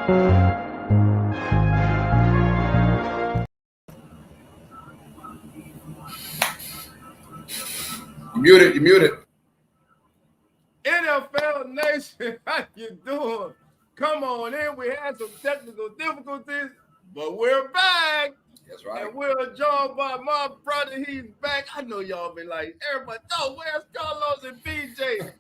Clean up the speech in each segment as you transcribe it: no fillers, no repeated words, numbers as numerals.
You muted. You muted. NFL Nation, how you doing? Come on in. We had some technical difficulties, but we're back. That's right. And we're joined by my brother. He's back. I know y'all been like, everybody, oh, where's Carlos and BJ?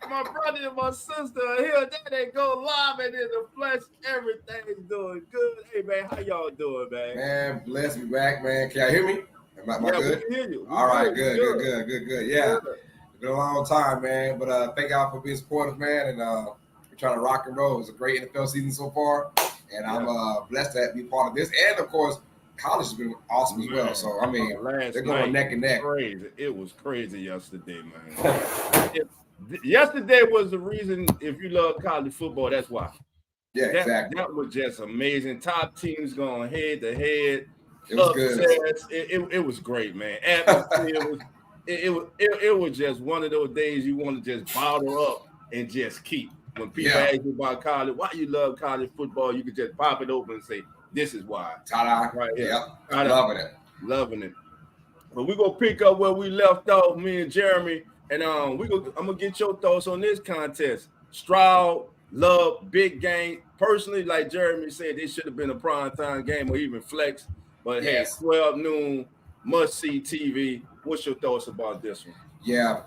My brother and my sister are here. There they go, live and in the flesh. Everything's doing good. Hey, man, how y'all doing, man? Man, bless me back, man. Can y'all hear me? Am I good? We can hear you. All right, good. Yeah. It's been a long time, man. But thank y'all for being supportive, man. And we're trying to rock and roll. It's a great NFL season so far. And I'm blessed to be part of this. And, of course, college has been awesome as well. So, I mean, they're going neck and neck. Crazy. It was crazy yesterday, man. Yesterday was the reason, if you love college football, that's why. Yeah, exactly. That was just amazing. Top teams going head to head. It was good. It was great, man. Atmosphere it was just one of those days you want to just bottle up and just keep. When people ask you about college, why you love college football, you can just pop it open and say, this is why. Ta-da. Right here. Yep. Loving it. But we're going to pick up where we left off, me and Jeremy. And I'm going to get your thoughts on this contest. Stroud, Love, big game. Personally, like Jeremy said, it should have been a primetime game or even flex. But hey, 12 noon, must-see TV. What's your thoughts about this one? Yeah,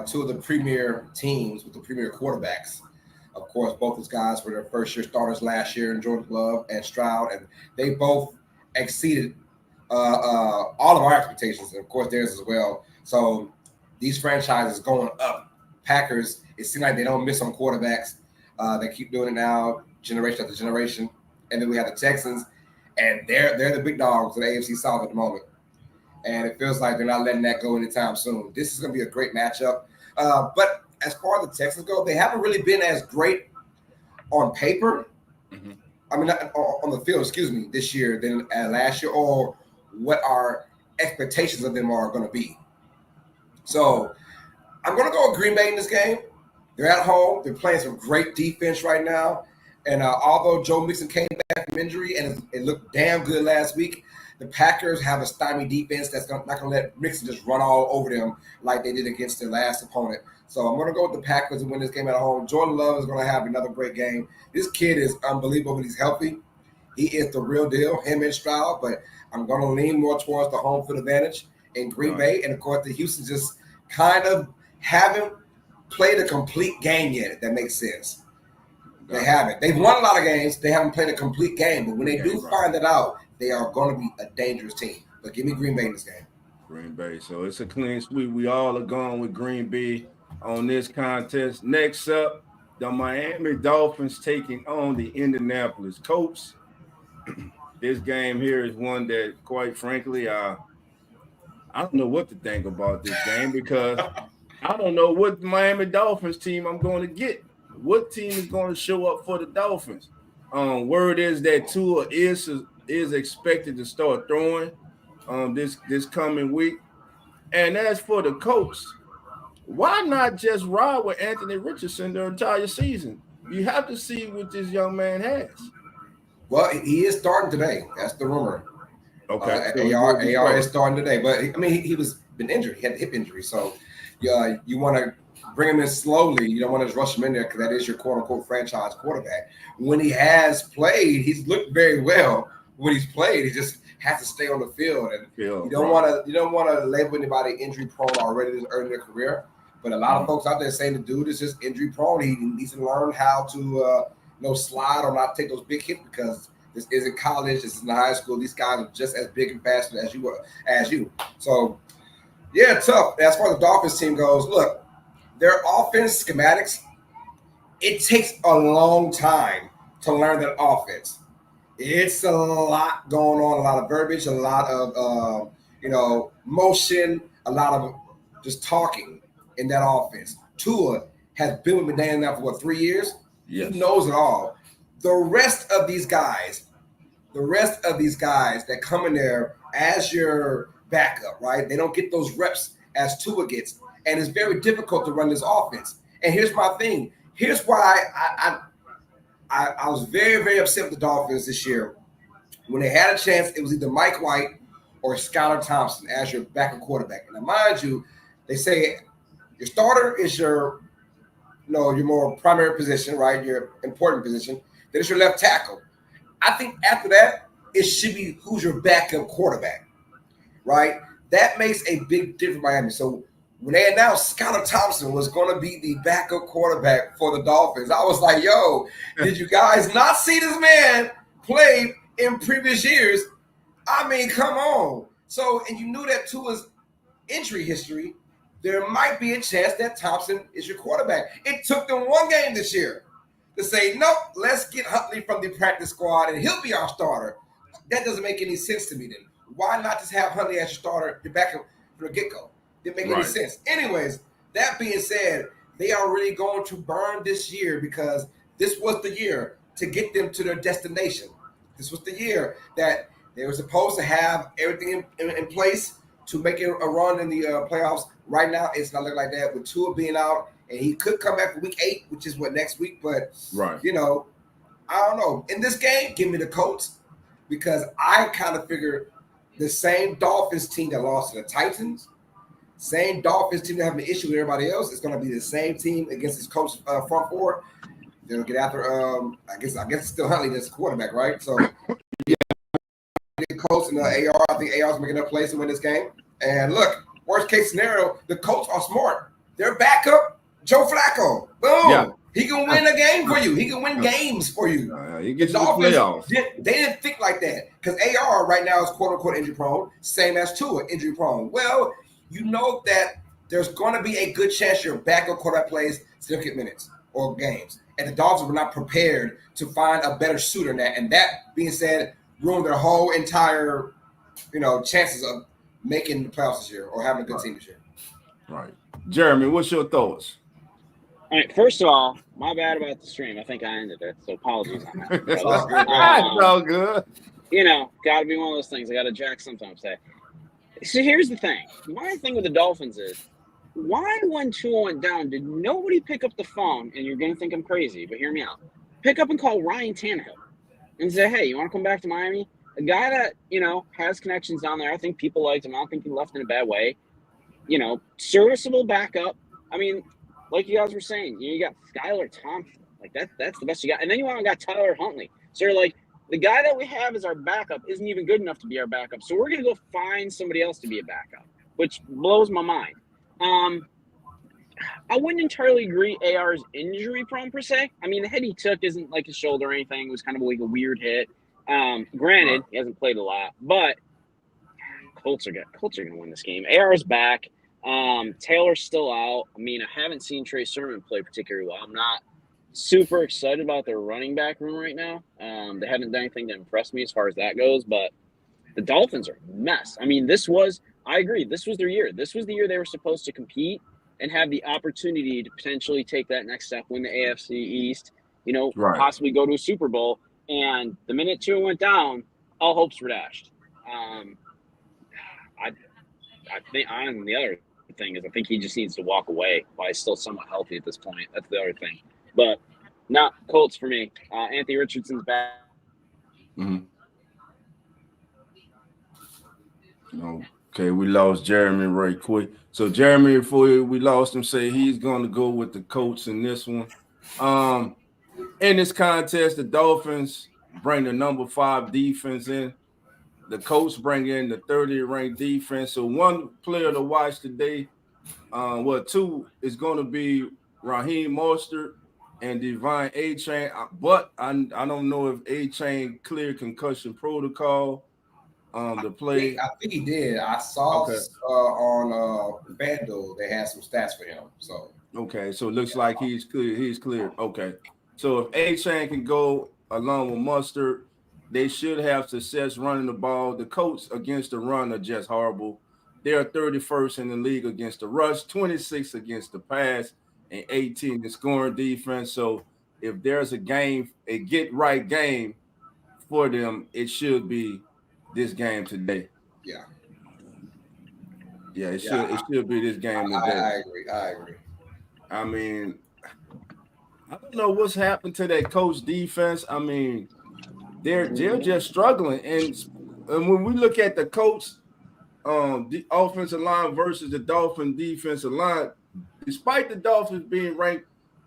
two of the premier teams with the premier quarterbacks. Of course, both those guys were their first-year starters last year in Jordan Love and Stroud, and they both exceeded all of our expectations, and of course theirs as well. So these franchises going up. Packers, it seems like they don't miss on quarterbacks. They keep doing it now, generation after generation. And then we have the Texans, and they're the big dogs of the AFC South at the moment. And it feels like they're not letting that go anytime soon. This is going to be a great matchup. But as far as the Texans go, they haven't really been as great on paper. Mm-hmm. I mean, on the field, this year than last year, or what our expectations of them are going to be. So I'm going to go with Green Bay in this game. They're at home. They're playing some great defense right now. And although Joe Mixon came back from injury and it looked damn good last week, the Packers have a stymied defense that's not going to let Mixon just run all over them like they did against their last opponent. So I'm going to go with the Packers and win this game at home. Jordan Love is going to have another great game. This kid is unbelievable when he's healthy. He is the real deal, him and Stroud, but I'm going to lean more towards the home field advantage in Green Bay. And, of course, the Houston just kind of haven't played a complete game yet, if that makes sense. They haven't. They've won a lot of games. They haven't played a complete game. But when they do find that out, they are going to be a dangerous team. But give me Green Bay in this game. Green Bay. So it's a clean sweep. We all are going with Green Bay on this contest. Next up, the Miami Dolphins taking on the Indianapolis Colts. This game here is one that, quite frankly, I don't know what to think about this game because I don't know what Miami Dolphins team I'm going to get. What team is going to show up for the Dolphins? Word is that Tua is expected to start throwing this coming week. And as for the Colts, why not just ride with Anthony Richardson the entire season? You have to see what this young man has. Well, he is starting today. That's the rumor. Okay. AR is starting today. But, I mean, he was been injured. He had a hip injury. So, you want to bring him in slowly. You don't want to just rush him in there because that is your quote-unquote franchise quarterback. When he has played, he's looked very well. When he's played, he just has to stay on the field. And you don't want to label anybody injury prone already this early in their career. But a lot of folks out there saying the dude is just injury prone. He needs to learn how to slide or not take those big hits because this isn't college. This isn't high school. These guys are just as big and fast as you. So, yeah, tough. As far as the Dolphins team goes, look, their offense schematics, it takes a long time to learn that offense. It's a lot going on, a lot of verbiage, a lot of motion, a lot of just talking in that offense. Tua has been with McDaniel now for 3 years? Yes. He knows it all. The rest of these guys that come in there as your backup, right? They don't get those reps as Tua gets. And it's very difficult to run this offense. And here's my thing. Here's why I was very, very upset with the Dolphins this year. When they had a chance, it was either Mike White or Skylar Thompson as your backup quarterback. And now, mind you, they say your starter is your more primary position, right? Your important position. Then it's your left tackle. I think after that, it should be who's your backup quarterback, right? That makes a big difference for Miami. So when they announced Skylar Thompson was going to be the backup quarterback for the Dolphins, I was like, yo, did you guys not see this man play in previous years? I mean, come on. So, and you knew that Tua's injury history, there might be a chance that Thompson is your quarterback. It took them one game this year to say, nope, let's get Huntley from the practice squad and he'll be our starter. That doesn't make any sense to me then. Why not just have Huntley as your starter, your backup from the get-go? Didn't make any sense. Anyways, that being said, they are really going to burn this year because this was the year to get them to their destination. This was the year that they were supposed to have everything in place to make it a run in the playoffs. Right now, it's not looking like that with Tua being out, and he could come back for week 8, which is next week. But, I don't know. In this game, give me the Colts because I kind of figured the same Dolphins team that lost to the Titans, same Dolphins team that have an issue with everybody else, is going to be the same team against this Colts front four. They're going to get after, I guess it's still Huntley that's quarterback, right? So, the Colts and the AR. I think AR's making enough plays to win this game. And look, worst case scenario, the Colts are smart. Their backup, Joe Flacco. Boom. Yeah. He can win a game for you. He can win games for you. He gets the playoffs. They didn't think like that because AR right now is quote unquote injury prone, same as Tua injury prone. Well, you know that there's going to be a good chance your backup quarterback plays significant minutes or games, and the Dolphins were not prepared to find a better suitor than that. And that being said, ruined their whole entire, chances of making the playoffs this year or having a good team this year. Right. Jeremy, what's your thoughts? All right, first of all, my bad about the stream. I think I ended it, so apologies on that. It's all good. Got to be one of those things. I got to jack sometimes say. So here's the thing. My thing with the Dolphins is, why when Tua went down, did nobody pick up the phone? And you're going to think I'm crazy, but hear me out. Pick up and call Ryan Tannehill and say, hey, you want to come back to Miami? A guy that, has connections down there. I think people liked him. I don't think he left in a bad way. Serviceable backup. I mean, like you guys were saying, you got Skylar Thompson. Like, that's the best you got. And then you got Tyler Huntley. So you're like, the guy that we have as our backup isn't even good enough to be our backup. So we're going to go find somebody else to be a backup, which blows my mind. I wouldn't entirely agree AR's injury prone per se. I mean, the hit he took isn't like his shoulder or anything. It was kind of like a weird hit. Granted, he hasn't played a lot, but Colts are going to win this game. AR's back. Taylor's still out. I mean, I haven't seen Trey Sermon play particularly well. I'm not super excited about their running back room right now. They haven't done anything to impress me as far as that goes, but the Dolphins are a mess. I mean, I agree. This was their year. This was the year they were supposed to compete and have the opportunity to potentially take that next step, win the AFC East, possibly go to a Super Bowl. And the minute Tua went down, all hopes were dashed. I think the other thing is I think he just needs to walk away while he's still somewhat healthy at this point. That's the other thing. But not Colts for me. Anthony Richardson's back. Mm-hmm. Okay, we lost Jeremy right quick. So Jeremy, before we lost him, say he's going to go with the Colts in this one. In this contest, the Dolphins bring the number 5 defense in. The Colts bring in the 30th ranked defense. So one player to watch today, 2 is going to be Raheem Mostert and Devine A-Chain. But I don't know if A-Chain cleared concussion protocol to play. I think he did. I saw on FanDuel they had some stats for him. So so it looks like he's clear. He's cleared. Okay. So if A-Chain can go along with Mustard, they should have success running the ball. The Colts against the run are just horrible. They are 31st in the league against the rush, 26 against the pass, and 18 in scoring defense. So if there's a get-right game for them, it should be this game today. Yeah. Yeah, it should be this game today. I agree. I mean, I don't know what's happened to that coach defense. I mean, they're just struggling. And when we look at the coach, the offensive line versus the Dolphin defensive line, despite the Dolphins being ranked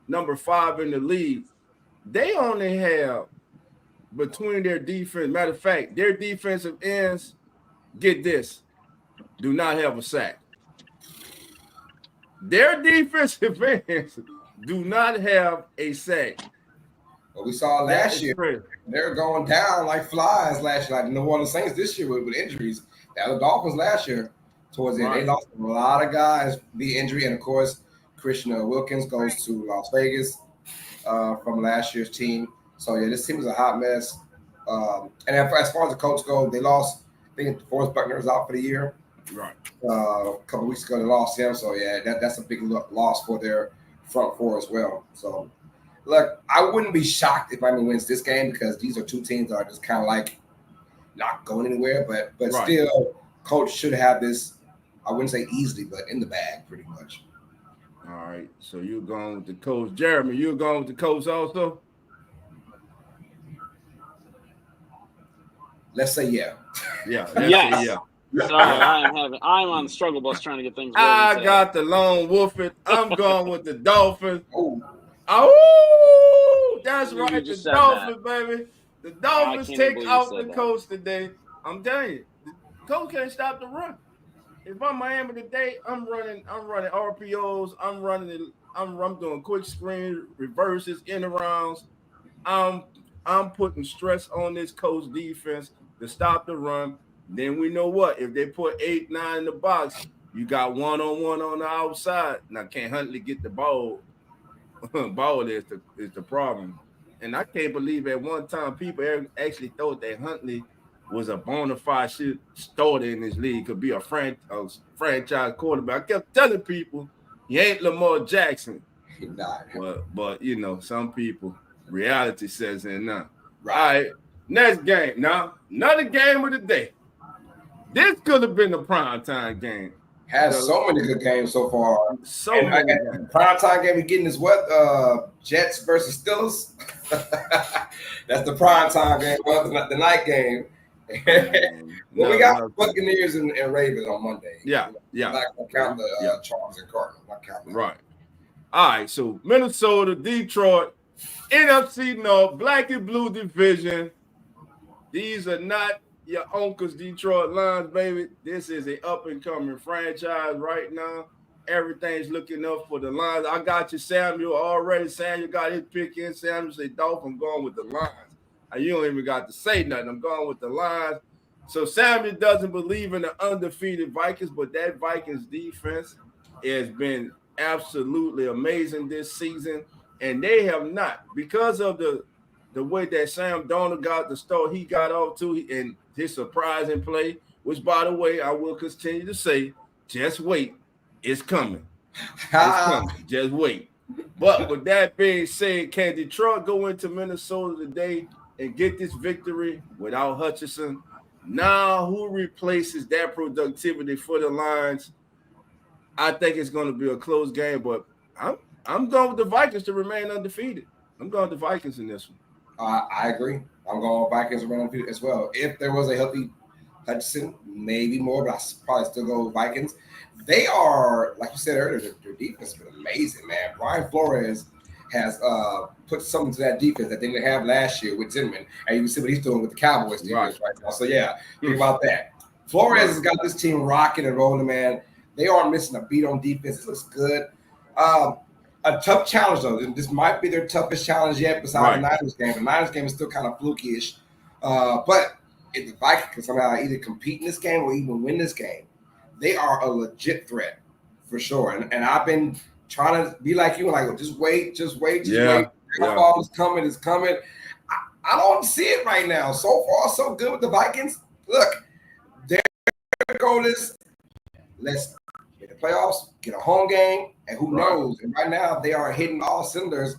number 5 in the league, they only have between their defense. Matter of fact, their defensive ends, get this, do not have a sack. Their defensive ends do not have a sack. Well, we saw last year, they're going down like flies last year, like the New Orleans Saints this year with injuries. That was Dolphins last year. Towards the end, they lost a lot of guys via injury, and of course, Christian Wilkins goes to Las Vegas from last year's team. So yeah, this team is a hot mess. And as far as the coach goes, they lost. I think Forrest Buckner is out for the year. Right. A couple of weeks ago, they lost him. So yeah, that's a big loss for their front four as well. So look, I wouldn't be shocked if Miami wins this game because these are two teams that are just kind of like not going anywhere. But still, coach should have this. I wouldn't say easily, but in the bag pretty much. All right. So you're going with the coach, Jeremy. You're going with the coach also. Let's say yeah. Yeah. Yes. Yeah. Sorry, I'm on the struggle bus trying to get things ready. I got the lone wolfing. I'm going with the Dolphins. That's right. The Dolphins, baby. The Dolphins take out the coach today. I'm telling you, the coach can't stop the run. If I'm Miami today, I'm running RPOs. I'm doing quick screen reverses, in arounds. I'm putting stress on this coach defense to stop the run. Then we know what? If they put 8, 9 in the box, you got one-on-one on the outside. Now, can Huntley get the ball? Ball is the problem. And I can't believe at one time people actually thought that Huntley was a bona fide starter in this league, could be a franchise quarterback. I kept telling people he ain't Lamar Jackson. But you know, some people, reality says in now. Right. All right, next game. Now, another game of the day. This could have been a primetime game. Has so many good games so far. So many games. Primetime game we're getting is what? Jets versus Steelers. That's the primetime game, the night game. Well, we got Buccaneers and Ravens on Monday. Yeah. Not count the Chargers and Cardinals. Not count that. Right. All right. So Minnesota, Detroit, NFC North, Black and Blue division. These are not your uncle's Detroit Lions, baby. This is an up-and-coming franchise right now. Everything's looking up for the Lions. I got you, Samuel, already. Samuel got his pick in. Samuel said, Dolphin, I'm going with the Lions. You don't even got to say nothing. I'm going with the Lions. So Samuel doesn't believe in the undefeated Vikings, but that Vikings defense has been absolutely amazing this season. And they have not, because of the way that Sam Darnold got the start he got off to and his surprising play, which, by the way, I will continue to say, just wait. It's coming. It's coming. Just wait. But with that being said, can Detroit go into Minnesota today and get this victory without Hutchinson? Now, who replaces that productivity for the Lions? I think it's going to be a close game, but I'm going with the Vikings to remain undefeated. I'm going with the Vikings in this one. I agree. I'm going with Vikings to remain undefeated as well. If there was a healthy Hutchinson, maybe more, but I probably still go with Vikings. They are, like you said earlier, their defense has been amazing, man. Brian Flores has put something to that defense that they didn't have last year with Zimmerman. And you can see what he's doing with the Cowboys defense right now. So, yeah, think about that. Flores has got this team rocking and rolling, man. They aren't missing a beat on defense. It looks good. A tough challenge, though. This might be their toughest challenge yet besides the Niners game. The Niners game is still kind of fluky-ish. But if the Vikings can somehow either compete in this game or even win this game, they are a legit threat for sure. And I've been trying to be like you, like, just wait. Wait. The ball is coming. I don't see it right now. So far, so good with the Vikings. Look, their goal is let's get the playoffs, get a home game, and who knows? And right now, they are hitting all cylinders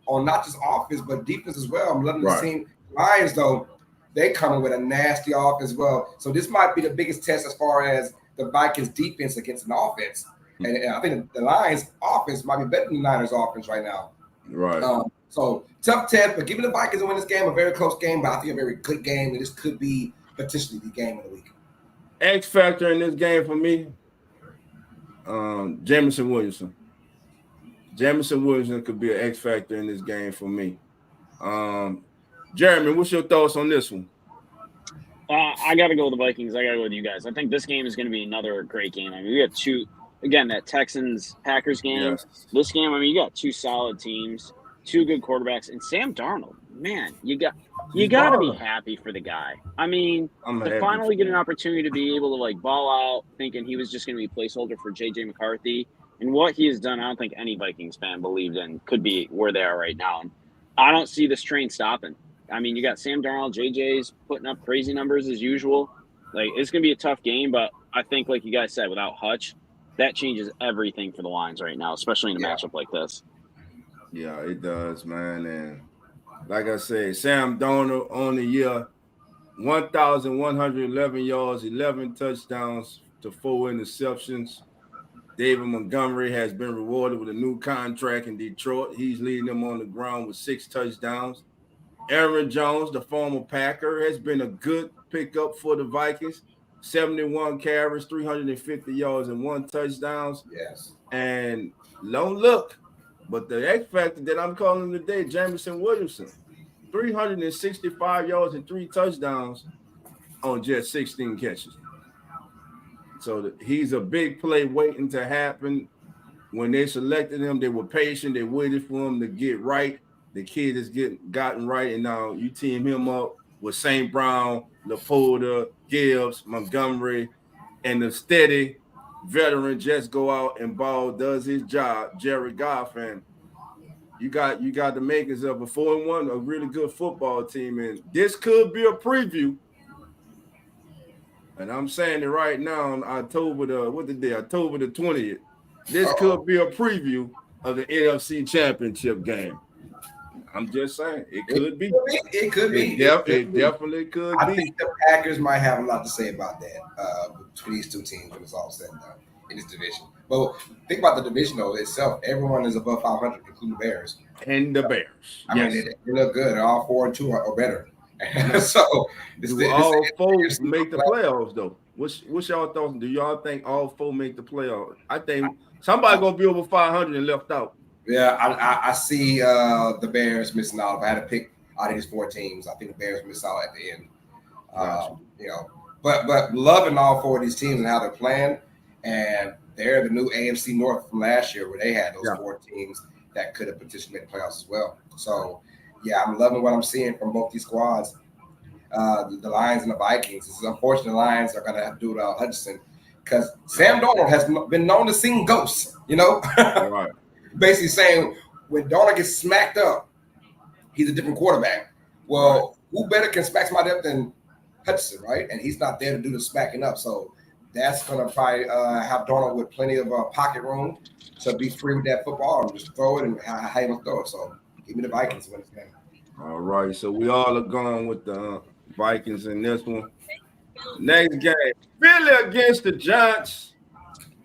on not just offense, but defense as well. I'm loving this team. Lions, though, they coming with a nasty offense as well. So this might be the biggest test as far as the Vikings defense against an offense. And I think the Lions offense might be better than the Niners offense right now. Right. So tough test, but giving the Vikings to win this game, a very close game, but I think a very good game. And this could be potentially the game of the week. X factor in this game for me, Jamison Williamson. Jamison Williamson could be an X factor in this game for me. Jeremy, what's your thoughts on this one? I got to go with the Vikings. I got to go with you guys. I think this game is going to be another great game. I mean, we got two, again, that Texans-Packers game. Yes. This game, I mean, you got two solid teams, two good quarterbacks, and Sam Darnold, man, you got to be happy for the guy. I mean, to finally get an opportunity to be able to, like, ball out thinking he was just going to be a placeholder for J.J. McCarthy, and what he has done, I don't think any Vikings fan believed in could be where they are right now. And I don't see this train stopping. I mean, you got Sam Darnold, JJ's putting up crazy numbers as usual. Like, it's going to be a tough game, but I think, like you guys said, without Hutch, that changes everything for the Lions right now, especially in a matchup like this. Yeah, it does, man. And like I said, Sam Darnold on the year, 1,111 yards, 11 touchdowns to 4 interceptions. David Montgomery has been rewarded with a new contract in Detroit. He's leading them on the ground with 6 touchdowns. Aaron Jones, the former Packer, has been a good pickup for the Vikings. 71 carries, 350 yards, and 1 touchdown. Yes. And don't look, but the X factor that I'm calling today, Jamison Williamson, 365 yards and 3 touchdowns on just 16 catches. So he's a big play waiting to happen. When they selected him, they were patient. They waited for him to get right. The kid has gotten right, and now you team him up with St. Brown, LaPorta, Gibbs, Montgomery, and the steady veteran just go out and ball, does his job, Jared Goff, and you got the makers of a 4-1, a really good football team, and this could be a preview. And I'm saying it right now on October the 20th. This could be a preview of the NFC Championship game. I'm just saying it could be. It could be. It definitely could be. I think the Packers might have a lot to say about that between these two teams when it's all said and done in this division. But think about the division though itself. Everyone is above 500, including the Bears. And the Bears. I mean, they look good. They're all 4-2 or better. So all 4 make the playoffs though? What's y'all thoughts? Do y'all think all 4 make the playoffs? I think somebody gonna be over 500 and left out. Yeah, I see the Bears missing out. If I had to pick out of these 4 teams, I think the Bears miss out at the end. You know, but loving all 4 of these teams and how they're playing, and they're the new AFC North from last year where they had those 4 teams that could have potentially made the playoffs as well. So yeah, I'm loving what I'm seeing from both these squads, the Lions and the Vikings. It's unfortunate the Lions are going to have to do it without Hutchinson because Sam Darnold has been known to see ghosts, you know? Right. Basically saying when Darnold gets smacked up, he's a different quarterback. Well, who better can smack somebody up than Hutchinson, right? And he's not there to do the smacking up. So that's going to probably have Darnold with plenty of pocket room to be free with that football and just throw it and how you want to throw it. So give me the Vikings to win this game. All right. So we all are going with the Vikings in this one. Next game, Philly against the Giants.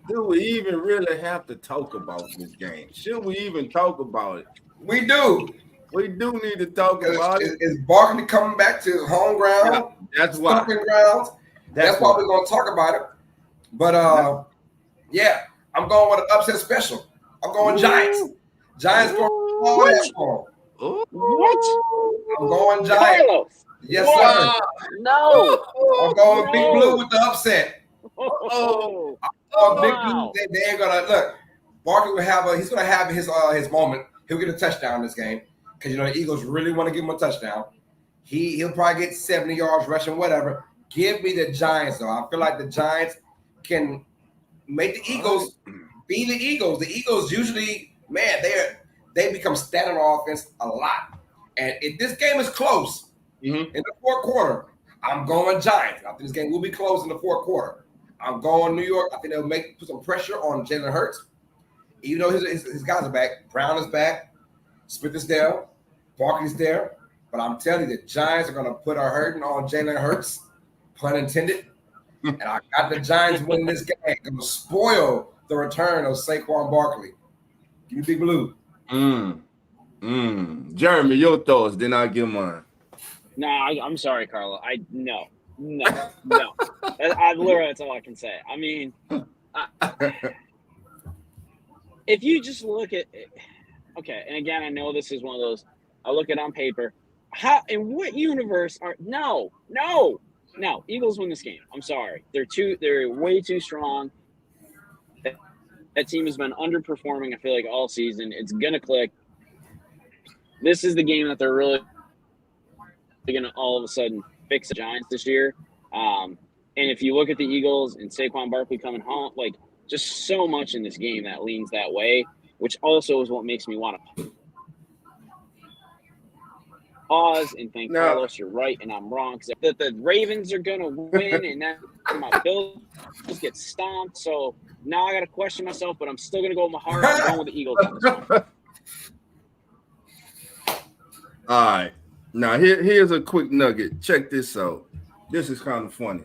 Do we even really have to talk about this game? Should we even talk about it? We do. We do need to talk about it. Is Barkley coming back to his home ground? Yeah, that's why. Grounds? That's why we're going to talk about it. But, yeah, I'm going with an upset special. I'm going Giants. Giants going all that for them. What? I'm going Giants. Yes, sir. No. I'm going Big Blue with the upset. Oh. Big Blue, they ain't gonna look. Barkley will have he's gonna have his moment. He'll get a touchdown in this game because you know the Eagles really want to give him a touchdown. He'll probably get 70 yards rushing, whatever. Give me the Giants though. I feel like the Giants can make the Eagles be the Eagles. The Eagles usually, man, they become standing on offense a lot. And if this game is close in the 4th quarter, I'm going Giants. I think this game will be close in the 4th quarter. I'm going New York. I think they'll put some pressure on Jalen Hurts. Even though his guys are back. Brown is back. Smith is there. Barkley's there. But I'm telling you, the Giants are going to put a hurting on Jalen Hurts, pun intended. And I got the Giants winning this game. Going to spoil the return of Saquon Barkley. Give me Big Blue. Jeremy, your thoughts, then I'll give mine. No, I'm sorry, Carlo. No. I literally, that's all I can say. I mean, if you just look at it, okay, and again, I know this is one of those. I look at it on paper. How in what universe are no? Eagles win this game. I'm sorry. They're way too strong. That team has been underperforming, I feel like, all season. It's gonna click. This is the game that they're really gonna all of a sudden fix the Giants this year. And if you look at the Eagles and Saquon Barkley coming home, like just so much in this game that leans that way, which also is what makes me want to pause and think, Now, Carlos, you're right and I'm wrong. Because that the Ravens are going to win and then my Bills get stomped. So now I got to question myself, but I'm still going to go with my heart. I'm going with the Eagles on this one. All right. Now, here's a quick nugget. Check this out. This is kind of funny.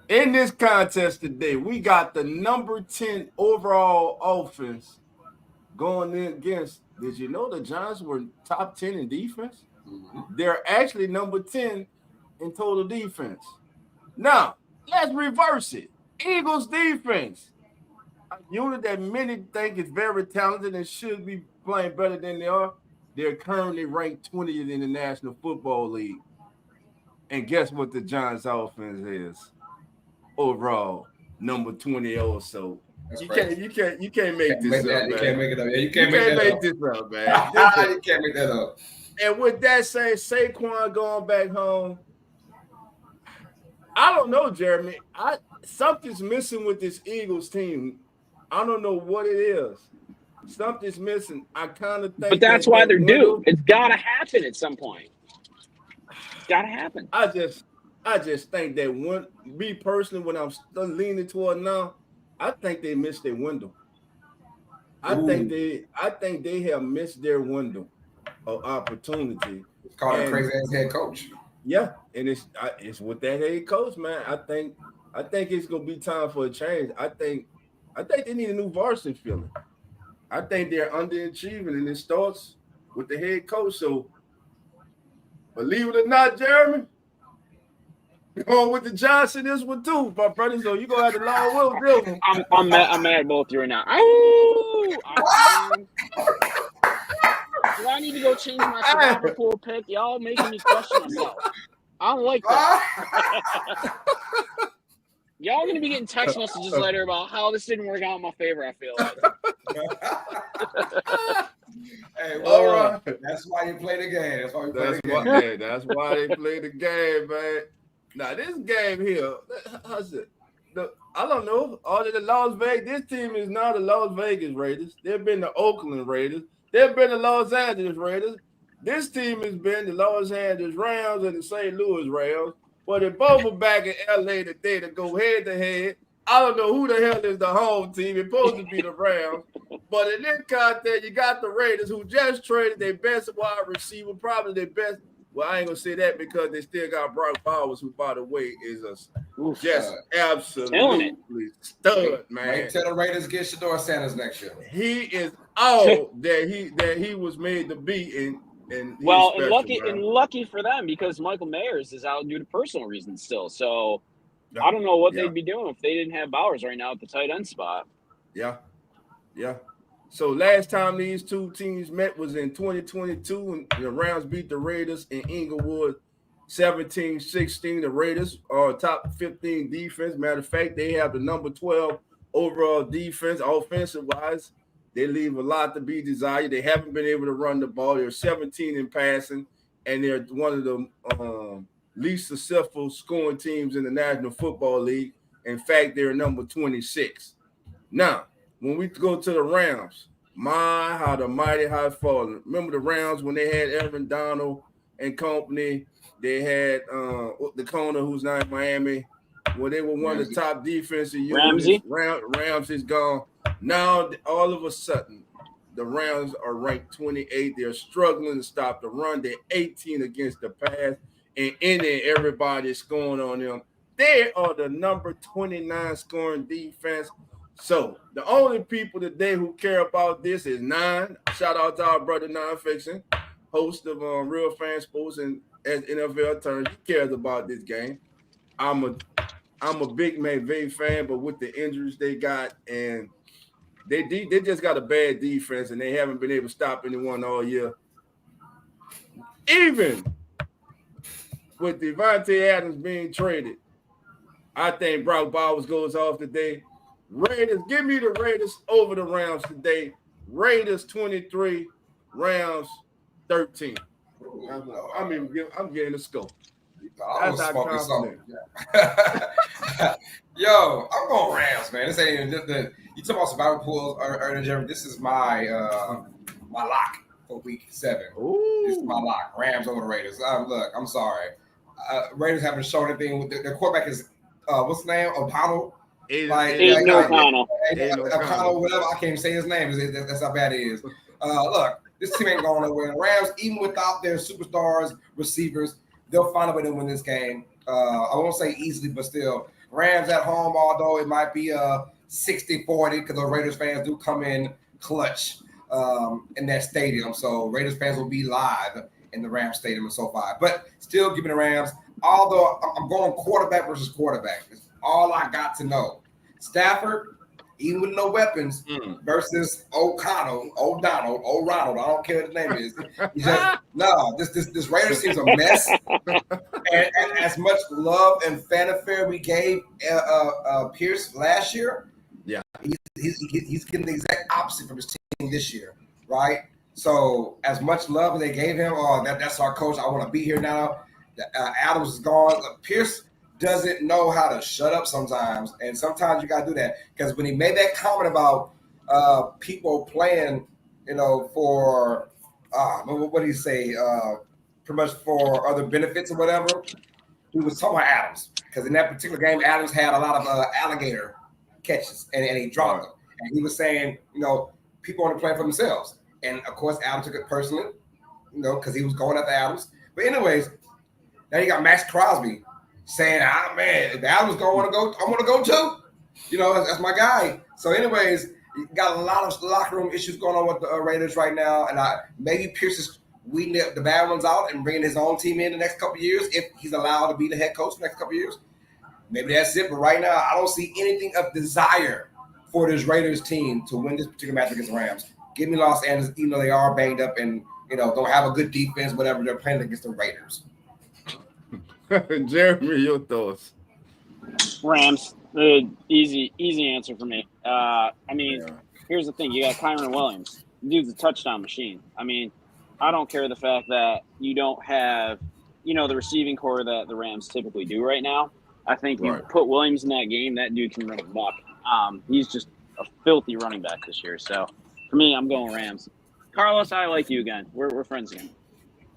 In this contest today, we got the number 10 overall offense going in against. Did you know the Giants were top 10 in defense? They're actually number 10 in total defense. Now, let's reverse it. Eagles defense, a unit that many think is very talented and should be playing better than they are. They're currently ranked 20th in the National Football League. And guess what the Giants offense is? Overall, number 20 also. You can't make this up, man. You can't make it up. Yeah, you can't make this up, man. You can't make that up. And with that said, Saquon going back home. I don't know, Jeremy. Something's missing with this Eagles team. I don't know what it is. Something's missing. I kind of think. But that's why they're due. It's got to happen at some point. It's got to happen. I just think that me personally, when I'm still leaning toward now, I think they missed their window. I think they have missed their window of opportunity. It's called a crazy ass head coach. Yeah, and it's with that head coach, man. I think it's gonna be time for a change. I think they need a new varsity feeling. I think they're underachieving, and it starts with the head coach. So, believe it or not, Jeremy, going with the Johnson this one too, my brother. So you gonna have to lie with them. I'm mad at both of you right now. Do I need to go change my survivor pool pick? Y'all making me question myself. I don't like that. Y'all gonna be getting text messages later about how this didn't work out in my favor. I feel like. Hey, well, that's why you play the game. That's why they play the game, man. Now this game here, how's it? I don't know. All of the Las Vegas. This team is now the Las Vegas Raiders. They've been the Oakland Raiders. They've been the Los Angeles Raiders. This team has been the Los Angeles Rams and the St. Louis Rams. But they both are back in LA today to go head to head. I don't know who the hell is the home team. It's supposed to be the Rams. But in this contest, you got the Raiders who just traded their best wide receiver, probably their best. Well, I ain't going to say that because they still got Brock Bowers, who, by the way, is just absolutely stud, man. Wait till the Raiders get Shador Sanders next year. He is all that he was made to be and lucky for them because Michael Mayers is out due to personal reasons still. So I don't know what they'd be doing if they didn't have Bowers right now at the tight end spot. Yeah. So last time these two teams met was in 2022, and the Rams beat the Raiders in Inglewood 17-16. The Raiders are top 15 defense. Matter of fact, they have the number 12 overall defense, offensive-wise. They leave a lot to be desired. They haven't been able to run the ball. They're 17 in passing, and they're one of the least successful scoring teams in the National Football League. In fact, they're number 26. Now, when we go to the Rams, how the mighty have fallen. Remember the Rams when they had Aaron Donald and company? They had the corner who's now in Miami. When they were one of the top defensive units. Rams is gone. Now, all of a sudden, the Rams are ranked 28. They're struggling to stop the run. They're 18 against the pass. And in there, everybody is scoring on them. They are the number 29 scoring defense. So the only people today who care about this is Nine. Shout out to our brother Nine Fiction, host of Real Fan Sports and as NFL turns. He cares about this game. I'm a big McVay fan, but with the injuries they got and they just got a bad defense and they haven't been able to stop anyone all year. Even with Devontae Adams being traded, I think Brock Bowers goes off today. Raiders, give me the Raiders over the Rams today. Raiders 23, Rams 13. I'm getting a scope. That's how confident. Yo, I'm going Rams, man. This ain't even you talk about survival pools earlier, Jeremy. This is my my lock for week 7. Ooh. This is my lock. Rams over the Raiders. Look, I'm sorry. Raiders haven't shown anything. With their quarterback is what's his name? O'Connell. Aiden O'Connell. O'Connell, whatever. I can't even say his name. That's how bad it is. Look, this team ain't going nowhere. The Rams, even without their superstars, receivers, they'll find a way to win this game. I won't say easily, but still. Rams at home, although it might be 60-40 because the Raiders fans do come in clutch in that stadium. So Raiders fans will be live in the Rams stadium in SoFi. But still giving the Rams, although I'm going quarterback versus quarterback. That's all I got to know. Stafford, even with no weapons, versus O'Connell, O'Donnell, O'Ronald. I don't care what the name is. This Raiders team's a mess. and as much love and fanfare we gave Pierce last year, he's getting the exact opposite from his team this year, right? So as much love as they gave him, that's our coach. I want to be here now. Adams is gone. Pierce doesn't know how to shut up sometimes, and sometimes you gotta do that because when he made that comment about people playing, for what did he say? Pretty much for other benefits or whatever. He was talking about Adams because in that particular game, Adams had a lot of alligator catches and he dropped them. And he was saying, people want to play for themselves, and of course, Adams took it personally, because he was going after Adams. But anyways, now you got Max Crosby saying, man, if Adams gonna want to go, I want to go too. That's my guy. So anyways, you got a lot of locker room issues going on with the Raiders right now. And maybe Pierce is weeding the bad ones out and bringing his own team in the next couple of years if he's allowed to be the head coach the next couple of years. Maybe that's it. But right now, I don't see anything of desire for this Raiders team to win this particular match against the Rams. Give me Los Angeles, even though they are banged up and, don't have a good defense, whatever. They're playing against the Raiders. Jeremy, your thoughts? Rams. Easy answer for me. Here's the thing. You got Kyron Williams. The dude's a touchdown machine. I don't care the fact that you don't have, the receiving core that the Rams typically do right now. I think you put Williams in that game, that dude can run a buck. He's just a filthy running back this year. So, for me, I'm going Rams. Carlos, I like you again. We're friends again.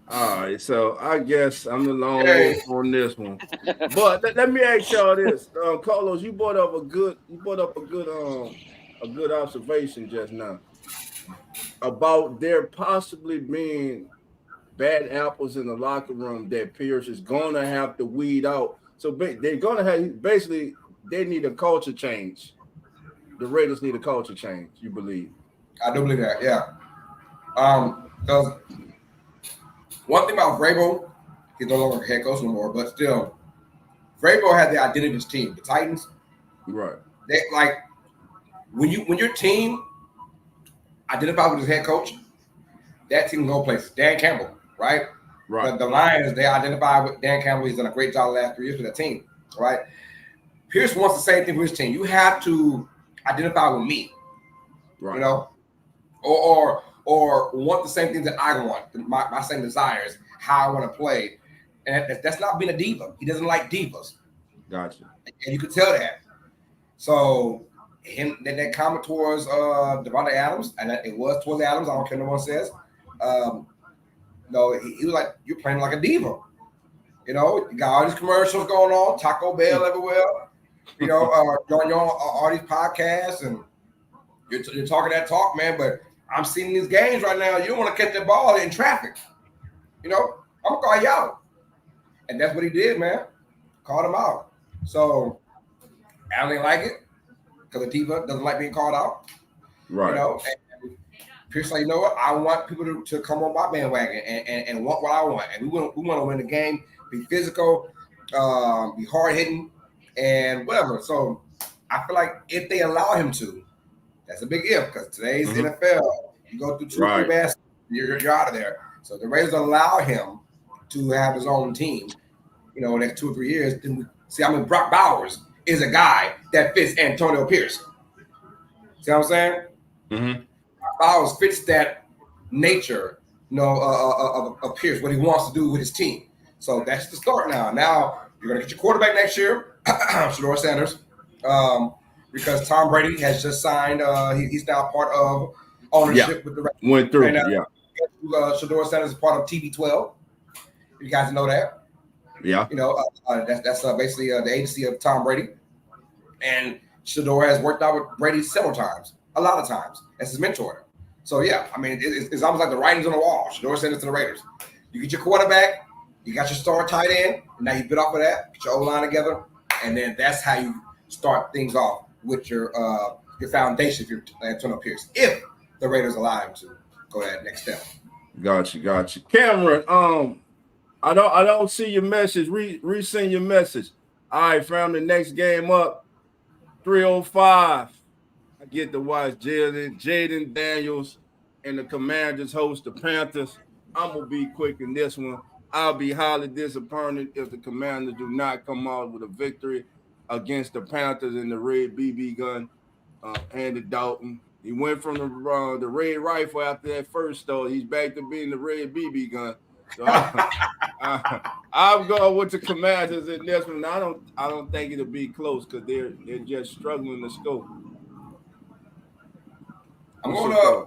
All right, so I guess I'm the lone wolf on this one. But let me ask y'all this, Carlos. You brought up a good observation just now about there possibly being bad apples in the locker room that Pierce is gonna have to weed out. So they're gonna have they need a culture change. The Raiders need a culture change. You believe? I do believe that. Yeah. Because one thing about Vrabel, he's no longer head coach no more, but still, Vrabel had the identity of his team. The Titans, right? They when your team identifies with his head coach, that team can go places. Dan Campbell, right? Right. The Lions, they identify with Dan Campbell. He's done a great job the last 3 years with that team, right? Pierce wants the same thing for his team. You have to identify with me, right? Or want the same things that I want, my same desires, how I want to play. And that's not being a diva. He doesn't like divas. Gotcha. And you could tell that. So that comment towards Devontae Adams, and it was towards Adams, I don't care what no one says. He was like, you're playing like a diva. You got all these commercials going on, Taco Bell everywhere, on all these podcasts, and you're talking that talk, man, but I'm seeing these games right now. You don't want to catch that ball in traffic. I'm going to call you out. And that's what he did, man. Called him out. So I didn't like it because the diva doesn't like being called out. Right. You know, and Pierce like, you know what? I want people to come on my bandwagon and want what I want. And we want to win the game, be physical, be hard hitting, and whatever. So I feel like if they allow him to, that's a big if, because today's NFL, you go through 2 or 3 bad, you're out of there. So the Raiders allow him to have his own team, you know, next 2 or 3 years. Then we see, I mean, Brock Bowers is a guy that fits Antonio Pierce. See what I'm saying? Mm-hmm. Brock Bowers fits that nature, you know, of Pierce, what he wants to do with his team. So that's the start now. Now you're going to get your quarterback next year, Shedeur Sanders, because Tom Brady has just signed. He's now part of ownership with the Raiders. Went through, and, Shedeur Sanders is part of TB12. You guys know that. Yeah. You know, that's basically the agency of Tom Brady. And Shedeur has worked out with Brady several times, a lot of times, as his mentor. So, yeah, I mean, it's almost like the writing's on the wall. Shedeur Sanders to the Raiders. You get your quarterback, you got your star tight end, and now you bit off of that, get your O-line together, and then that's how you start things off with your foundation if you're Antonio Pierce. If the Raiders allow him to go that next step. Got you. Cameron, I don't see your message. Resend your message. All right, fam, the next game up, 3:05. I get to watch Jaden Daniels and the Commanders host the Panthers. I'm going to be quick in this one. I'll be highly disappointed if the Commanders do not come out with a victory against the Panthers in the red BB gun. Andy Dalton. He went from the red rifle after that first start. He's back to being the red BB gun. So I'm going with the Commanders in this one. I don't think it'll be close because they're just struggling to score. I'm going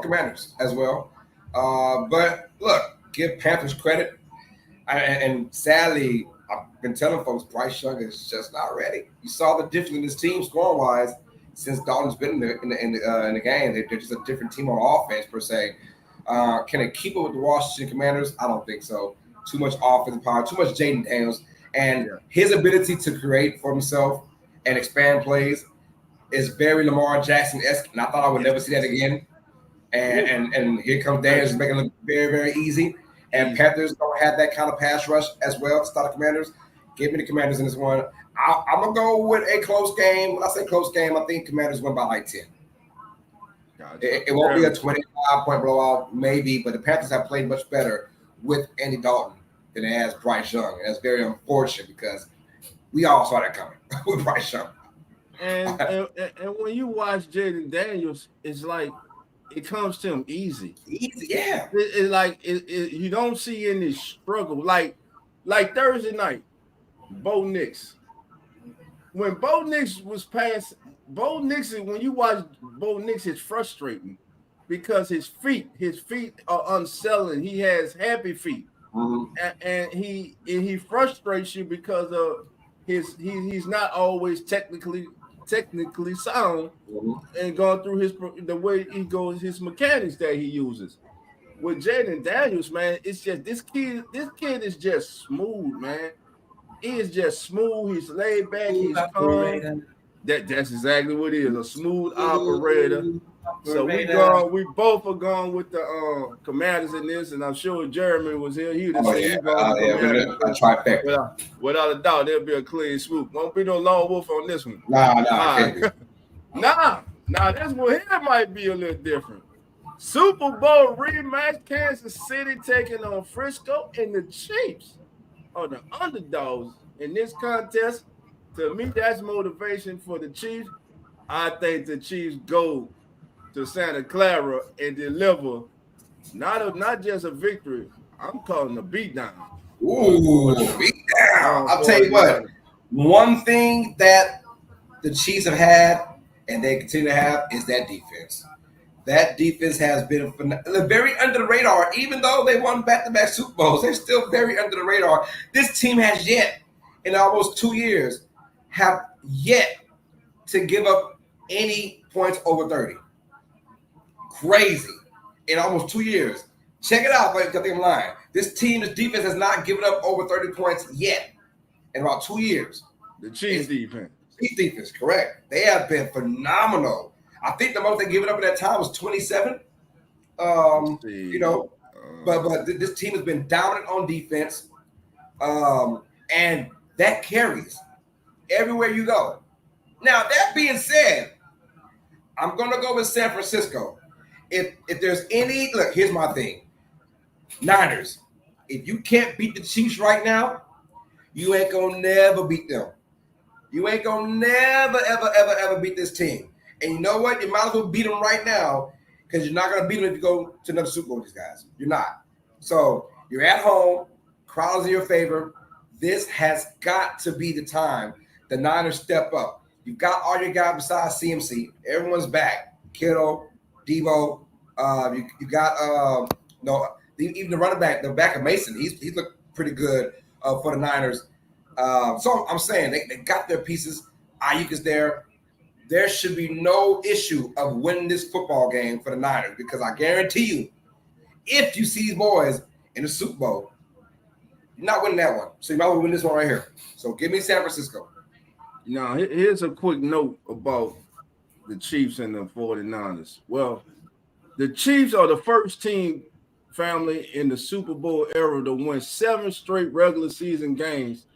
Commanders as well. But look, give Panthers credit. And sadly, I've been telling folks Bryce Young is just not ready. You saw the difference in this team scoring-wise since Dalton's been in the game. They're just a different team on offense per se. Can it keep up with the Washington Commanders? I don't think so. Too much offensive power, too much Jaden Daniels, and his ability to create for himself and expand plays is very Lamar Jackson-esque, and I thought I would never see that again. And here comes Daniels making it look very, very easy. And Panthers don't have that kind of pass rush as well to start the Commanders. Give me the Commanders in this one. I'm going to go with a close game. When I say close game, I think Commanders win by like 10. Gotcha. It won't be a 25-point blowout, maybe, but the Panthers have played much better with Andy Dalton than it has Bryce Young. And that's very unfortunate because we all saw that coming with Bryce Young. And when you watch Jaden Daniels, it's like it comes to him easy. Easy, yeah. It's like you don't see any struggle. Like Thursday night, Bo Nix. When Bo Nix was passed, when you watch Bo Nix, it's frustrating because his feet are unsettling. He has happy feet, and he frustrates you because of he's not always technically sound and going through the way he goes, his mechanics that he uses. With Jaden Daniels, man, it's just this kid is just smooth, man. He is just smooth. He's laid back. He's calm. That's exactly what it is, a smooth operator. So we both are going with the Commanders in this, and I'm sure Jeremy was here. He would have said he's going to without a doubt, there'll be a clean swoop. Won't be no lone wolf on this one. Nah. This one here might be a little different. Super Bowl rematch: Kansas City taking on Frisco, and the Chiefs are the underdogs in this contest. To me, that's motivation for the Chiefs. I think the Chiefs go to Santa Clara and deliver not just a victory. I'm calling a beatdown. Ooh, beatdown. I'll tell you what. One thing that the Chiefs have had and they continue to have is that defense. That defense has been very under the radar. Even though they won back-to-back Super Bowls, they're still very under the radar. This team has yet, in almost 2 years, have yet to give up any points over 30. Crazy. In almost 2 years. Check it out, I think I'm lying. This defense has not given up over 30 points yet in about 2 years. The Chiefs defense. Chiefs defense, correct. They have been phenomenal. I think the most they given up at that time was 27. Let's see. You know, but this team has been dominant on defense, and that carries everywhere you go. Now, that being said, I'm going to go with San Francisco. If there's any, look, here's my thing. Niners, if you can't beat the Chiefs right now, you ain't going to never beat them. You ain't going to never, ever beat this team. And you know what? You might as well beat them right now because you're not going to beat them if you go to another Super Bowl with these guys. You're not. So you're at home. Crowd's in your favor. This has got to be the time the Niners step up. You've got all your guys besides CMC. Everyone's back. Kittle, Debo. You got even the running back, the back of Mason. He's looked pretty good for the Niners. So I'm saying they got their pieces. Ayuk is there. There should be no issue of winning this football game for the Niners because I guarantee you, if you see these boys in the Super Bowl, you're not winning that one. So you might win this one right here. So give me San Francisco. Now, here's a quick note about the Chiefs and the 49ers. Well, the Chiefs are the first team family in the Super Bowl era to win 7 straight regular season games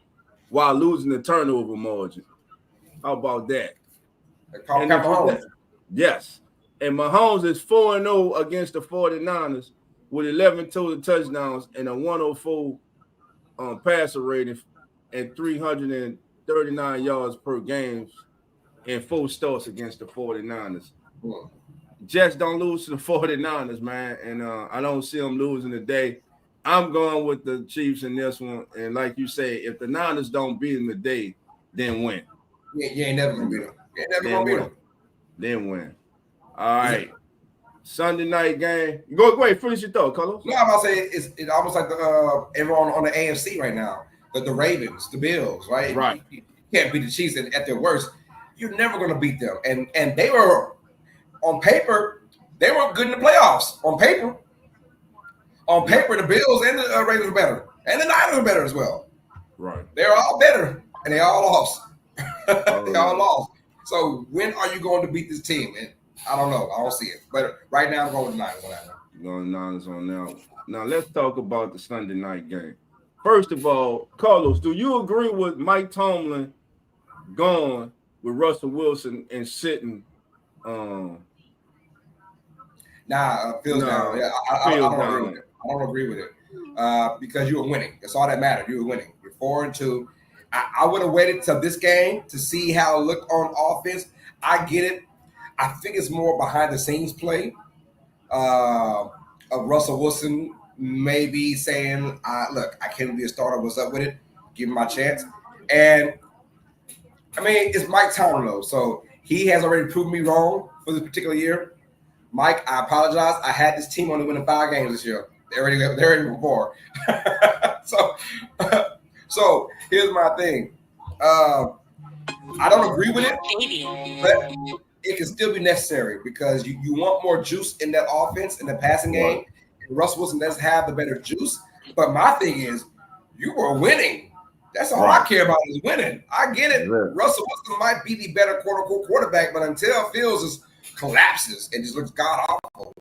while losing the turnover margin. How about that? Yes. And Mahomes is 4-0 against the 49ers with 11 total touchdowns and a 104 passer rating and 339 yards per game in 4 starts against the 49ers. Jets don't lose to the 49ers, man, and I don't see them losing today. I'm going with the Chiefs in this one, and like you say, if the Niners don't beat them today, then win. Yeah, you ain't never gonna beat them. You ain't never gonna beat them. Then win. All right. Sunday night game. Go away. Finish your thought, Carlos. No, I'm about to say it's almost like the everyone on the AFC right now. The Ravens, the Bills, right? Right. You can't beat the Chiefs at their worst. You're never going to beat them. And they were, on paper, they were good in the playoffs. On paper, the Bills and the Ravens were better. And the Niners were better as well. Right. They're all better, and they all lost. They all lost. So when are you going to beat this team? And I don't know. I don't see it. But right now, I'm going with the Niners on that one. Going Niners on now. Now, let's talk about the Sunday night game. First of all, Carlos, do you agree with Mike Tomlin going with Russell Wilson and sitting? Phil's down. Yeah, I don't agree with it. I don't agree with it because you were winning. That's all that mattered. You were winning. You're 4-2. I would have waited till this game to see how it looked on offense. I get it. I think it's more behind the scenes play of Russell Wilson maybe saying, look, I can't be a starter. What's up with it? Give him my chance. And, I mean, it's Mike Tomlin, though. So he has already proved me wrong for this particular year. Mike, I apologize. I had this team only winning 5 games this year. They're already before. So here's my thing. I don't agree with it, but it can still be necessary because you want more juice in that offense, in the passing game. Russell Wilson does have the better juice. But my thing is, you were winning. That's all I care about is winning. I get it. Russell Wilson might be the better quote-unquote quarterback, but until Fields just collapses and just looks god-awful,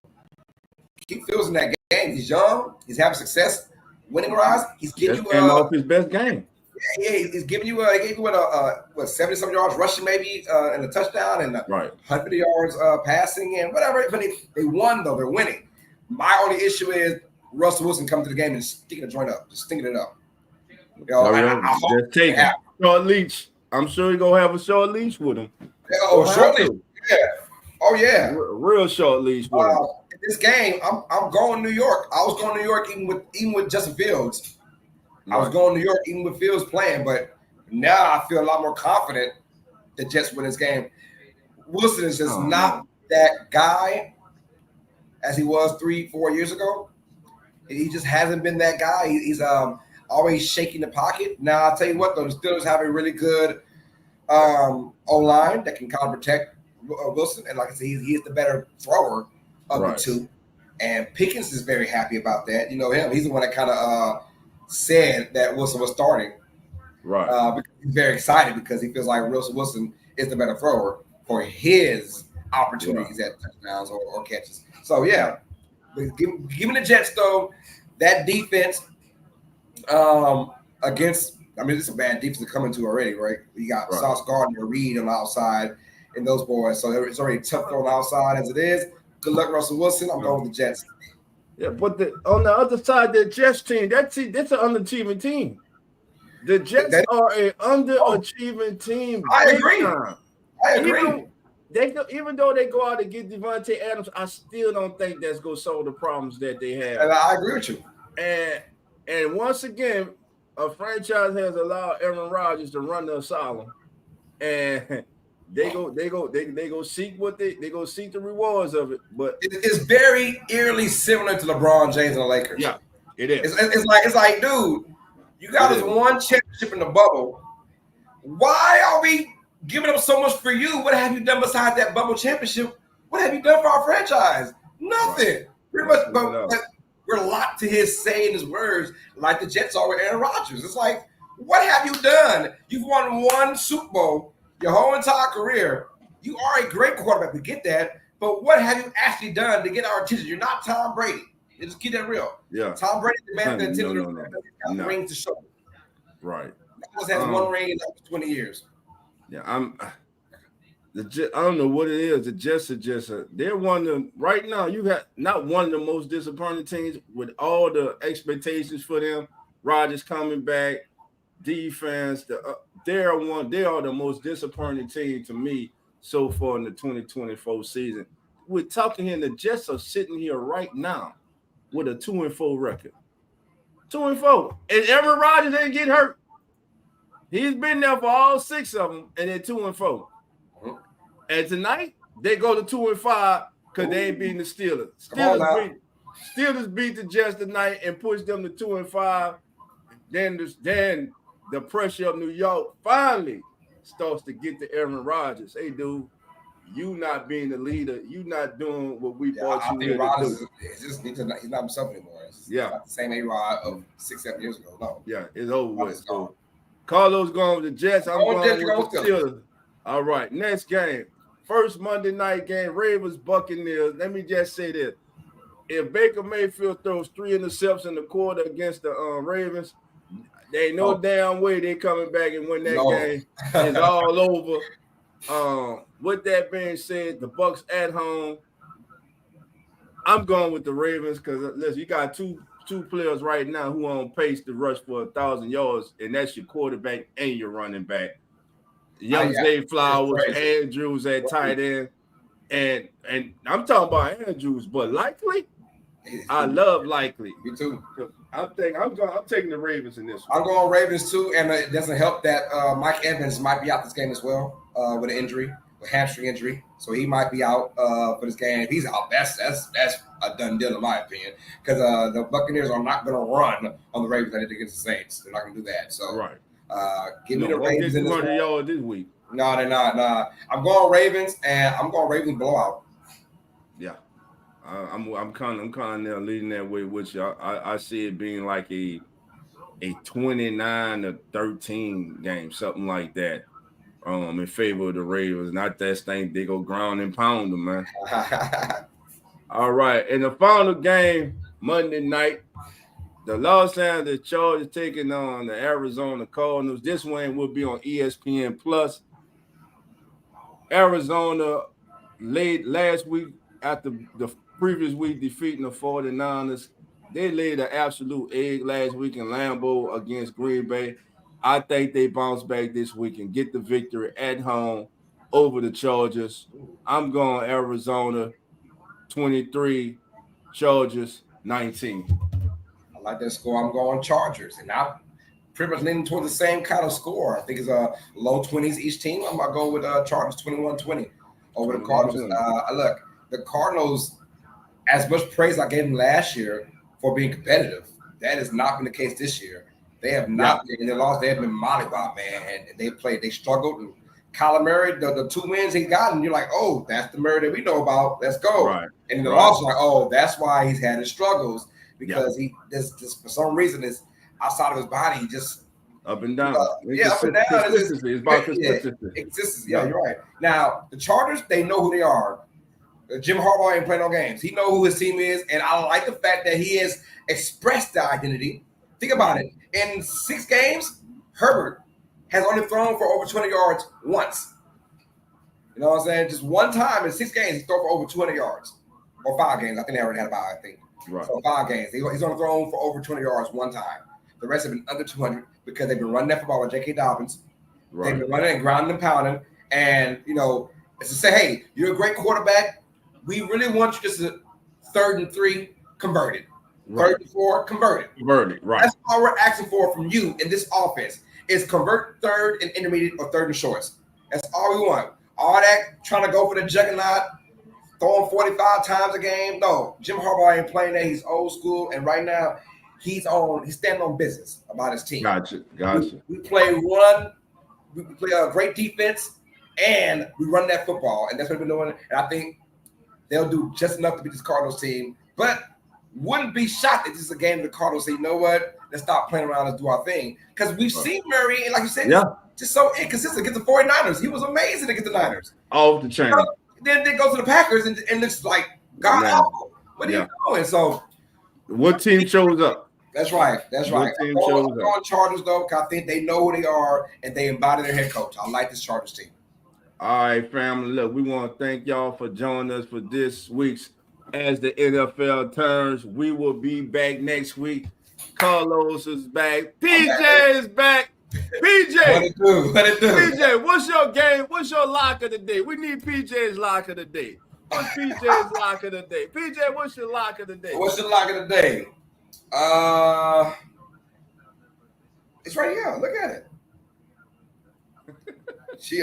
keep Fields in that game. He's young. He's having success winning-wise. He's giving you off his best game. Yeah, he's giving you he gave you 70-some yards rushing maybe and a touchdown and 100 yards passing and whatever. But they won, though. They're winning. My only issue is Russell Wilson coming to the game and sticking the joint up, just stinking it up. You know, just take it. Short leash. I'm sure he's going to have a short leash with him. Short leash. Yeah. Oh, yeah. Real short leash with him. This game, I'm going to New York. I was going to New York even with Justin Fields. I was going to New York even with Fields playing, but now I feel a lot more confident the Jets win this game. Wilson is just not that guy as he was 3-4 years ago. He just hasn't been that guy. He's always shaking the pocket. Now, I'll tell you what, though, the Steelers have a really good O-line that can kind of protect Wilson. And like I said, he is the better thrower of the two. And Pickens is very happy about that. You know him. He's the one that kind of said that Wilson was starting. Right. Because he's very excited because he feels like Russell Wilson is the better thrower for his opportunities at touchdowns or catches. So yeah, give me the Jets though. That defense against, I mean, it's a bad defense to come into already, right? You got Sauce Gardner, Reed on the outside, and those boys. So it's already tough on the outside as it is. Good luck, Russell Wilson. I'm going with the Jets. Yeah, but on the other side, the Jets team, that's an underachieving team. The Jets are an underachieving team. I agree. I agree. Even though they go out and get Devontae Adams, I still don't think that's going to solve the problems that they have. And I agree with you. And once again, a franchise has allowed Aaron Rodgers to run the asylum, and they go seek the rewards of it. But it's very eerily similar to LeBron James and the Lakers. Yeah, it is. It's like, dude, you got us one championship in the bubble. Why are we giving up so much for you? What have you done besides that bubble championship? What have you done for our franchise? Nothing. Pretty much, but we're locked to his saying his words, like the Jets are with Aaron Rodgers. It's like, what have you done? You've won one Super Bowl your whole entire career. You are a great quarterback. We get that. But what have you actually done to get our attention? You're not Tom Brady. Just keep that real. Yeah. Tom Brady demanded the attention. No. Ring to show. Right. He has one ring in 20 years. Yeah, I don't know what it is. The Jets are they're one of them right now. You have not one of the most disappointing teams with all the expectations for them. Rodgers coming back, defense. They are the most disappointing team to me so far in the 2024 season. We're talking here, and the Jets are sitting here right now with a 2-4 record. 2-4, and Aaron Rodgers didn't get hurt. He's been there for all 6 of them, and they're 2-4. And tonight they go to 2-5 because they ain't beating the Steelers. Steelers beat the Jets tonight and pushed them to 2-5. Then the pressure of New York finally starts to get to Aaron Rodgers. Hey, dude, you not being the leader, you not doing what we bought you here to do. He's not himself anymore. It's not the same A-Rod of 6-7 years ago. No. Yeah, it's over with. So Carlos going with the Jets. I'm going with the Steelers. All right, next game. First Monday night game, Ravens Buccaneers. Let me just say this. If Baker Mayfield throws 3 interceptions in the quarter against the Ravens, there ain't no damn way they coming back and win that game. It's all over. With that being said, the Bucs at home. I'm going with the Ravens because listen, you got two players right now who are on pace to rush for 1,000 yards, and that's your quarterback and your running back. Young Zay Flowers, Andrews at tight end, and I'm talking about Andrews, but Likely, I love Likely. Me too. I'm taking the Ravens in this one. I'm going Ravens too, and it doesn't help that Mike Evans might be out this game as well with an injury, with hamstring injury, so he might be out for this game. If he's out, that's a done deal in my opinion, because the Buccaneers are not going to run on the Ravens that did against the Saints. They're not going to do that. So right. Give me the Ravens in this week. No, they're not. Nah. I'm going Ravens, and I'm going Ravens blowout. Yeah, I'm kind of leading that way with you. I see it being like a 29-13 game, something like that, in favor of the Ravens. Not that thing they go ground and pound them, man. All right, in the final game Monday night. The Los Angeles Chargers taking on the Arizona Cardinals. This one will be on ESPN Plus. Arizona laid last week after the previous week defeating the 49ers. They laid an absolute egg last week in Lambeau against Green Bay. I think they bounce back this week and get the victory at home over the Chargers. I'm going Arizona 23, Chargers 19. I like that score. I'm going Chargers, and I'm pretty much leaning toward the same kind of score. I think it's low 20s each team. I'm going to go with Chargers 21-20 over the Cardinals. Look, the Cardinals, as much praise I gave them last year for being competitive, that has not been the case this year. They have not been. They lost. They have been mollywopped, man, and they struggled. And Kyler Murray, the 2 wins he got, and you're like, oh, that's the Murray that we know about. Let's go. Right. And the loss, like, oh, that's why he's had his struggles. Because he this for some reason is outside of his body. He just Up and down. Yeah, up and down. Consistency. It's about consistency. Consistency. Yeah, you're right. Now, the Chargers, they know who they are. Jim Harbaugh ain't playing no games. He knows who his team is, and I like the fact that he has expressed the identity. Think about it. In 6 games, Herbert has only thrown for over 200 yards once. You know what I'm saying? Just one time in 6 games, he's thrown for over 200 yards. Or 5 games. I think they already had about, Right. So 5 games. He's only thrown for over 200 yards one time. The rest have been under 200 because they've been running that football with J.K. Dobbins. Right. They've been running and grounding and pounding. And, it's to say, hey, you're a great quarterback. We really want you just to 3rd and 3 converted. Right. 3rd and 4 converted. Right. That's all we're asking for from you in this offense is convert 3rd and intermediate or 3rd and shorts. That's all we want. All that trying to go for the juggernaut, throwing 45 times a game. No, Jim Harbaugh ain't playing that. He's old school, and right now he's standing on business about his team. Gotcha. We play a great defense, and we run that football, and that's what we've been doing. And I think they'll do just enough to beat this Cardinals team, but wouldn't be shocked if this is a game of the Cardinals say, you know what, let's stop playing around, let's do our thing. Because we've seen Murray, and like you said, just so inconsistent against the 49ers. He was amazing against the Niners. Off the chain. Then they go to the Packers and looks like God awful. What are you doing? So what team shows up? That's right. What team shows up? On Chargers, though, because I think they know who they are and they embody their head coach. I like this Chargers team. All right, family. Look, we want to thank y'all for joining us for this week's As the NFL Turns. We will be back next week. Carlos is back. PJ is back. PJ, what it do? PJ, what's your game? What's your lock of the day? We need PJ's lock of the day. What's PJ's lock of the day? PJ, what's your lock of the day? What's your lock of the day? It's right here. Look at it. She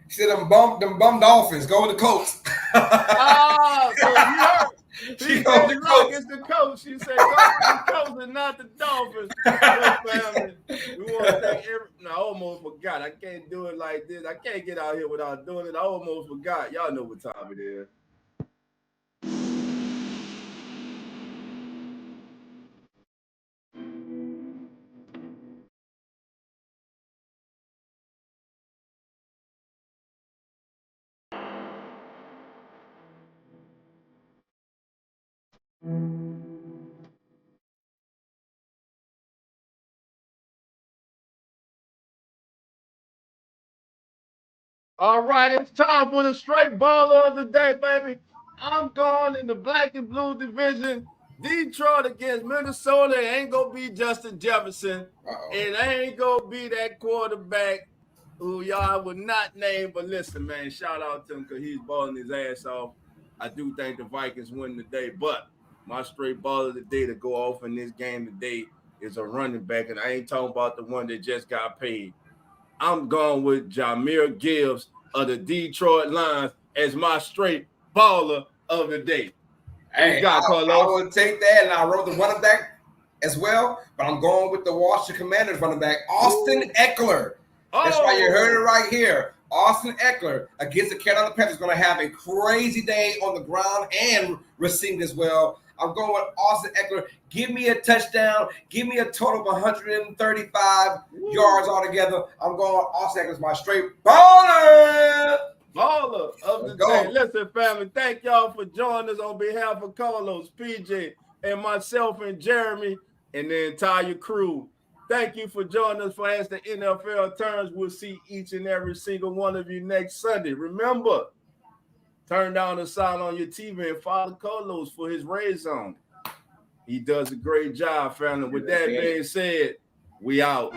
said them bum Dolphins go with the Colts. So you heard. PJ's lock is the coach. She said, go with the Colts and not the Dolphins. Family. We want to thank I almost forgot. I can't do it like this. I can't get out here without doing it. I almost forgot. Y'all know what time it is. All right, it's time for the straight baller of the day, baby. I'm going in the black and blue division. Detroit against Minnesota. It ain't going to be Justin Jefferson. It ain't going to be that quarterback who y'all would not name. But listen, man, shout out to him because he's balling his ass off. I do think the Vikings win today. But my straight baller of the day to go off in this game today is a running back. And I ain't talking about the one that just got paid. I'm going with Jahmyr Gibbs of the Detroit Lions as my straight baller of the day. Hey, I would take that, and I wrote the running back as well, but I'm going with the Washington Commanders running back, Austin Eckler. That's why you heard it right here. Austin Eckler against the Carolina Panthers is going to have a crazy day on the ground and receiving as well. I'm going with Austin Eckler. Give me a touchdown. Give me a total of 135 yards altogether. I'm going with Austin Eckler as my straight baller of the day. Listen, family, thank y'all for joining us on behalf of Carlos, PJ, and myself and Jeremy and the entire crew. Thank you for joining us for As the NFL Turns. We'll see each and every single one of you next Sunday. Remember, turn down the sound on your TV and follow Carlos for his Red Zone. He does a great job, family. With that being said, we out.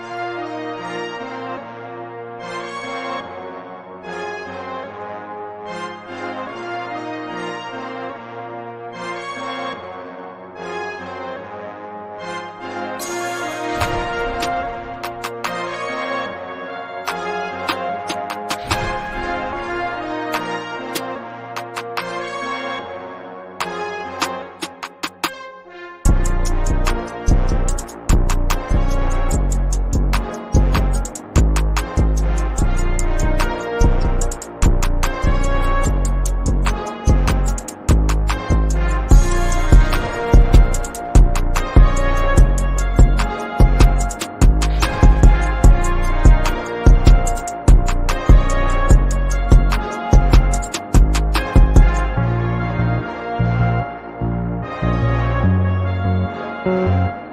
Bye.